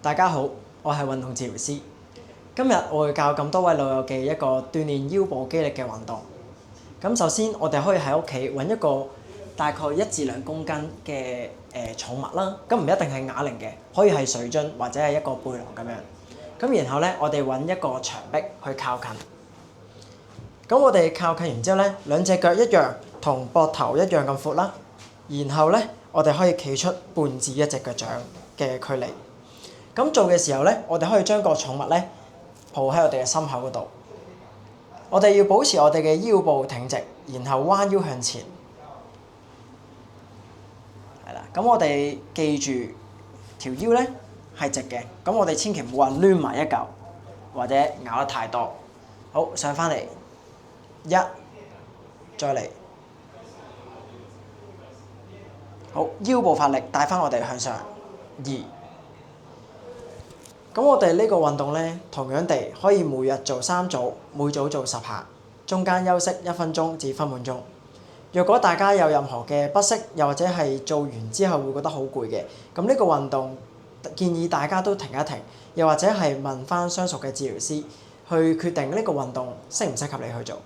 大家好，我係運動治療師。今日我會教咁多位老友記一個鍛鍊腰部肌力嘅運動。咁首先我哋可以喺屋企揾一個大概1至2公斤嘅重物啦。咁唔一定係啞鈴嘅，可以係水樽或者係一個背囊咁樣。咁然後咧，我哋揾一個牆壁去靠近。咁我哋靠近完之後咧，兩隻腳一樣，同膊頭一樣咁闊啦。然後咧，我哋可以企出半至1隻腳掌嘅距離。咁做嘅時候咧，我哋可以將個寵物咧抱喺我哋嘅心口嗰度。我哋要保持我哋嘅腰部挺直，然後彎腰向前。係啦，咁我哋記住條腰咧係直嘅，咁我哋千祈唔好話攣埋一嚿，或者咬得太多。好，上翻嚟，1，再嚟。好，腰部發力帶翻我哋向上，2。咁我哋呢個運動咧，同樣地可以每日做3組，每組做10下，中間休息1分鐘至分半鐘。若果大家有任何嘅不適，又或者係做完之後會覺得好攰嘅，咁呢個運動建議大家都停一停，又或者係問翻相熟嘅治療師，去決定呢個運動適唔適合你去做。